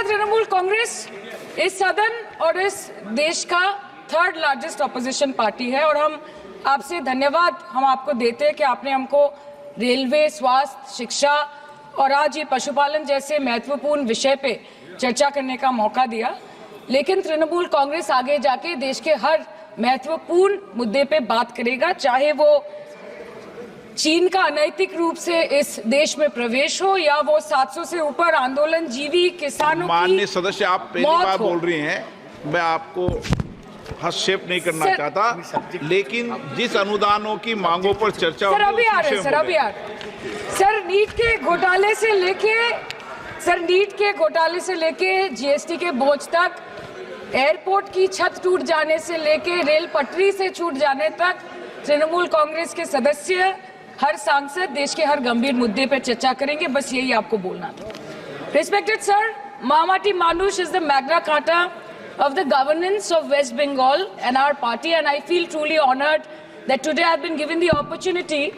नमस्कार। तृणमूल कांग्रेस इस सदन और इस देश का थर्ड लार्जेस्ट ऑपोजिशन पार्टी है और हम आपसे धन्यवाद हम आपको देते हैं कि आपने हमको रेलवे, स्वास्थ्य, शिक्षा और आज ये पशुपालन जैसे महत्वपूर्ण विषय पे चर्चा करने का मौका दिया। लेकिन तृणमूल कांग्रेस आगे जाके देश के हर महत्वपूर्ण मुद्दे पे बात करेगा, चाहे वो चीन का अनैतिक रूप से इस देश में प्रवेश हो या वो 700 से ऊपर आंदोलन जीवी किसानों की। माननीय सदस्य, आप पहली बार बोल रही हैं, मैं आपको हस्तक्षेप नहीं करना चाहता, लेकिन जिस अनुदानों की मांगों पर चर्चा सर अभी आ रहे हैं सर नीट के घोटाले से लेके जीएसटी के बोझ तक, एयरपोर्ट की छत टूट जाने से लेके रेल पटरी से छूट जाने तक तृणमूल कांग्रेस के सदस्य, हर सांसद देश के हर गंभीर मुद्दे पर चर्चा करेंगे। बस यही आपको बोलना था। Respected sir, Mamati Manush is the Magna Carta of the governance of West Bengal and our party, and I feel truly honored that today I have been given the opportunity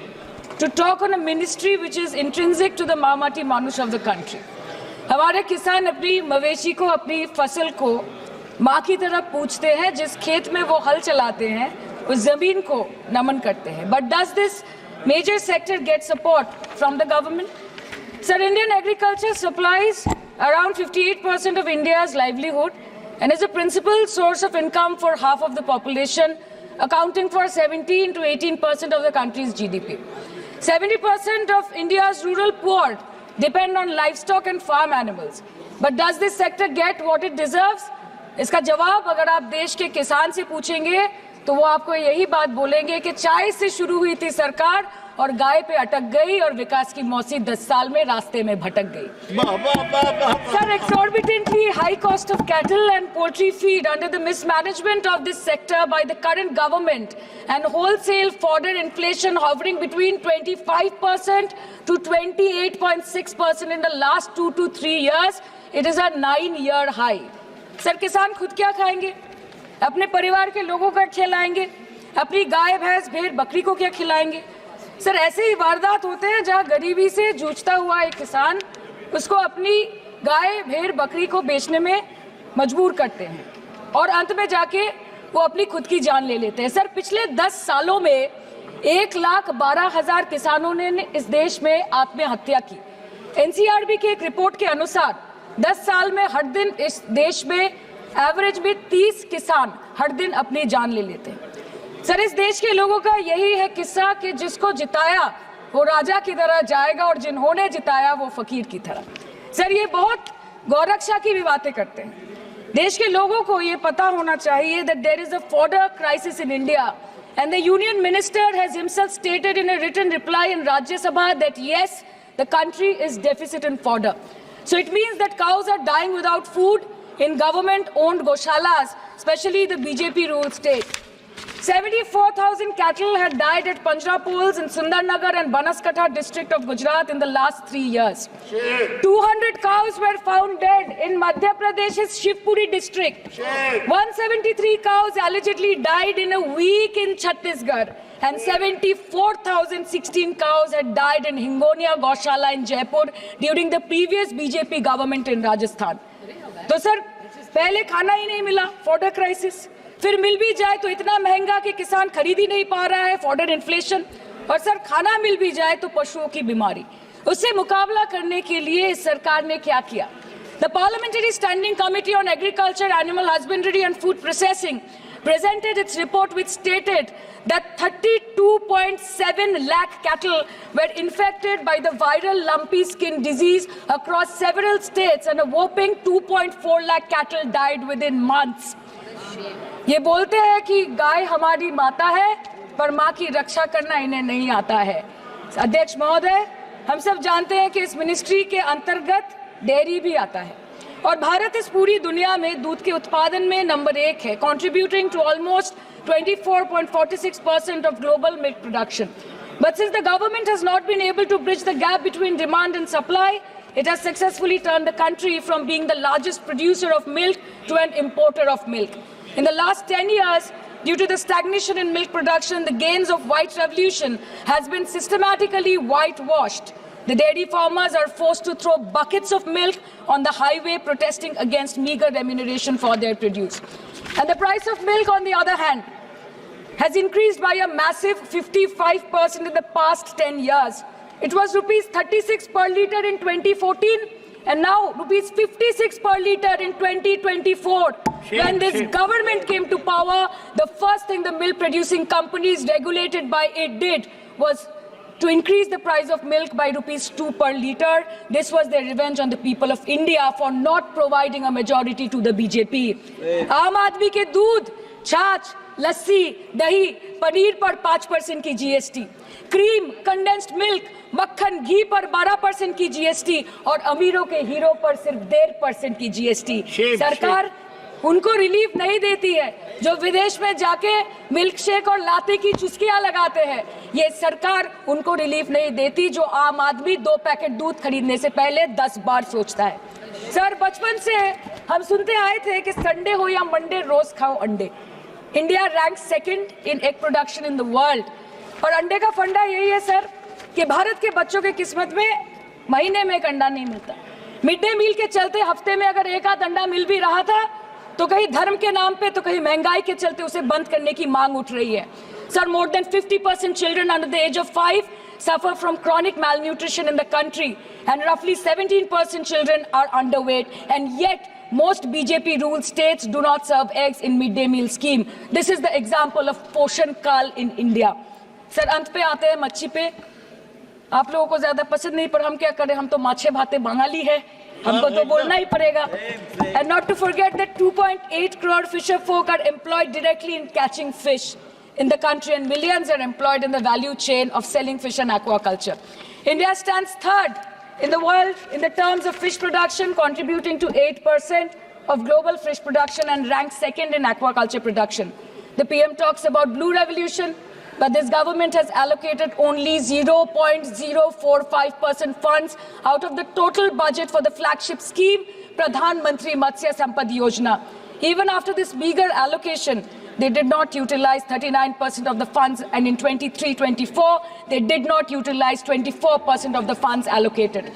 to talk on a ministry which is intrinsic to the Mamati Manush of the country. हमारे किसान अपनी मवेशी को, अपनी फसल को माँ की तरह पूछते हैं, जिस खेत में वो हल चलाते हैं उस जमीन को नमन करते हैं। But does this major sector get support from the government? Sir, Indian agriculture supplies around 58% of India's livelihood and is a principal source of income for half of the population, accounting for 17 to 18% of the country's GDP. 70% of India's rural poor depend on livestock and farm animals. But does this sector get what it deserves? इसका जवाब अगर आप देश के किसान से पूछेंगे तो वो आपको यही बात बोलेंगे कि चाय से शुरू हुई थी सरकार और गाय पे अटक गई और विकास की मौसी 10 साल में रास्ते में भटक गई। Sir, exorbitantly high cost of cattle and poultry feed under the mismanagement of this sector by the current government and wholesale fodder inflation hovering between 25% to 28.6% in the last 2 to 3 years, it is a 9-year high. Sir, किसान खुद क्या खाएंगे? अपने परिवार के लोगों का खिलाएंगे? अपनी गाय, भैंस, भेड़, बकरी को क्या खिलाएंगे? सर, ऐसे ही वारदात होते हैं जहां गरीबी से जूझता हुआ एक किसान उसको अपनी गाय, भेड़, बकरी को बेचने में मजबूर करते हैं और अंत में जाके वो अपनी खुद की जान ले लेते हैं। सर, पिछले 10 सालों में 1,12,000 किसानों ने इस देश में आत्महत्या की। एनसीआरबी की एक रिपोर्ट के अनुसार 10 साल में हर दिन इस देश में एवरेज में 30 किसान हर दिन अपनी जान ले लेते हैं। सर, इस देश के लोगों का यही है किस्सा कि जिसको जिताया वो राजा की तरह जाएगा और जिन्होंने जिताया वो फकीर की तरह। सर, ये बहुत गौरक्षा की भी बातें करते हैं। देश के लोगों को ये पता होना चाहिए that there is a fodder crisis in India and the union minister has himself stated in a written reply in Rajya Sabha that yes, the country is deficit in fodder. So it means that cows are dying without food in government-owned goshalas, especially the BJP-ruled state. 74,000 cattle had died at Panjrapols in Sundarnagar and Banaskantha district of Gujarat in the last 3 years. 200 cows were found dead in Madhya Pradesh's Shivpuri district. 173 cows allegedly died in a week in Chhattisgarh. And 74,016 cows had died in Hingonia Gaushala in Jaipur during the previous BJP government in Rajasthan. तो sir, पहले खाना ही नहीं मिला, fodder crisis, फिर मिल भी जाए तो इतना महंगा कि किसान खरीद ही नहीं पा रहा है, फॉडर इन्फ्लेशन, और सर खाना मिल भी जाए तो पशुओं की बीमारी। उससे मुकाबला करने के लिए इस सरकार ने क्या किया? The Parliamentary Standing Committee on Agriculture, Animal Husbandry and Food Processing presented its report which stated that 32.7 lakh cattle were infected by the viral lumpy skin disease across several states and a whopping 2.4 lakh cattle died within months. ये बोलते हैं कि गाय हमारी माता है पर माँ की रक्षा करना इन्हें नहीं आता है। अध्यक्ष महोदय, हम सब जानते हैं कि इस मिनिस्ट्री के अंतर्गत डेयरी भी आता है और भारत इस पूरी दुनिया में दूध के उत्पादन में नंबर 1 है, contributing to almost 24.46% of global milk production. But since the government has not been able to bridge the gap between demand and supply, it has successfully turned the country from being the largest producer of milk to an importer of milk. In the last 10 years, due to the stagnation in milk production, the gains of white revolution has been systematically whitewashed. The dairy farmers are forced to throw buckets of milk on the highway protesting against meager remuneration for their produce. And the price of milk, on the other hand, has increased by a massive 55% in the past 10 years. It was rupees 36 per litre in 2014 and now rupees 56 per litre in 2024. When this government came to power, the first thing the milk producing companies regulated by it did was to increase the price of milk by rupees 2 per litre. This was their revenge on the people of India for not providing a majority to the BJP. Aam Aadmi ke doodh, छाछ, लस्सी, दही, पनीर पर 5% की GST, cream, condensed milk, मक्खन, घी पर 12% की GST और अमीरों के हीरो पर सिर्फ 1.5% की जीएसटी। सरकार उनको रिलीफ नहीं देती है जो विदेश में जाके मिल्क शेक और लाते की चुस्कियां लगाते हैं। ये सरकार उनको रिलीफ नहीं देती जो आम आदमी 2 पैकेट दूध खरीदने से पहले 10 बार सोचता है। सर, बचपन से हम सुनते आए थे कि संडे हो या मंडे रोज खाओ अंडे। India rank second in egg production in the world और अंडे का फंडा यही है सर कि भारत के बच्चों के किस्मत में महीने में एक अंडा नहीं मिलता। मिड डे मील के चलते हफ्ते में अगर एक आध अंडा मिल भी रहा था तो कहीं धर्म के नाम पे तो कहीं महंगाई के चलते उसे बंद करने की मांग उठ रही है। Sir, more than 50% children under the age of 5 suffer from chronic malnutrition in the country and roughly 17% children are underweight, and yet most BJP ruled states do not serve eggs in midday meal scheme. This is the example of Poshan Kal in India. Sir, अंत पे आते हैं मच्छी पे। आप लोगों को ज्यादा पसंद नहीं, पर हम क्या करें, हम तो माछे भाते बंगाली है, हमको तो बोलना ही पड़ेगा। And not to forget that 2.8 crore fisher folk are employed directly in catching fish in the country and millions are employed in the value chain of selling fish and aquaculture. India stands third in the world in the terms of fish production, contributing to 8% of global fish production and ranks second in aquaculture production. The PM talks about blue revolution, but this government has allocated only 0.045% funds out of the total budget for the flagship scheme, Pradhan Mantri Matsya Sampad Yojana. Even after this meager allocation, they did not utilize 39% of the funds, and in 23-24, they did not utilize 24% of the funds allocated.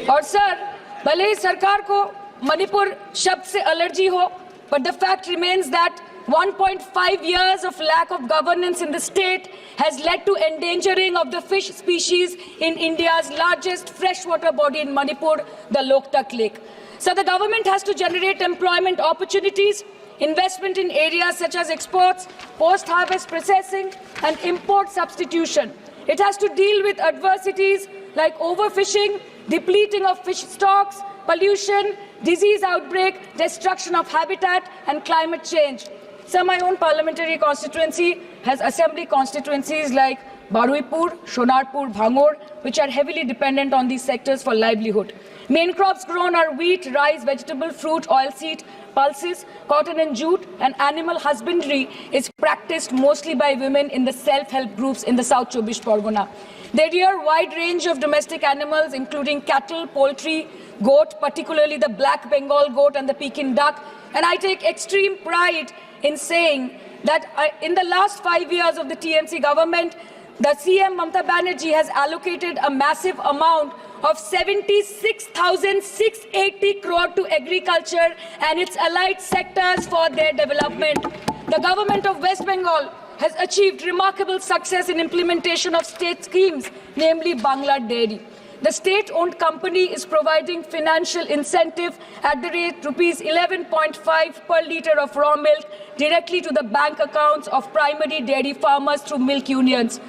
और sir, भले ही सरकार को मणिपुर शब्द से allergy हो, but the fact remains that 1.5 years of lack of governance in the state has led to endangering of the fish species in India's largest freshwater body in Manipur, the Loktak Lake. So the government has to generate employment opportunities, investment in areas such as exports, post-harvest processing, and import substitution. It has to deal with adversities like overfishing, depleting of fish stocks, pollution, disease outbreak, destruction of habitat, and climate change. So my own parliamentary constituency has assembly constituencies like Baruipur, Shonarpur, Bhangor, which are heavily dependent on these sectors for livelihood. Main crops grown are wheat, rice, vegetable, fruit, oilseed, pulses, cotton and jute, and animal husbandry is practiced mostly by women in the self-help groups in the South Chobbish Pargona. They rear a wide range of domestic animals, including cattle, poultry, goat, particularly the black Bengal goat and the Pekin duck. And I take extreme pride in saying that in the last 5 years of the TMC government, the CM Mamata Banerjee has allocated a massive amount of 76,680 crore to agriculture and its allied sectors for their development. The government of West Bengal has achieved remarkable success in implementation of state schemes, namely Bangla Dairy. The state-owned company is providing financial incentive at the rate rupees 11.5 per litre of raw milk directly to the bank accounts of primary dairy farmers through milk unions.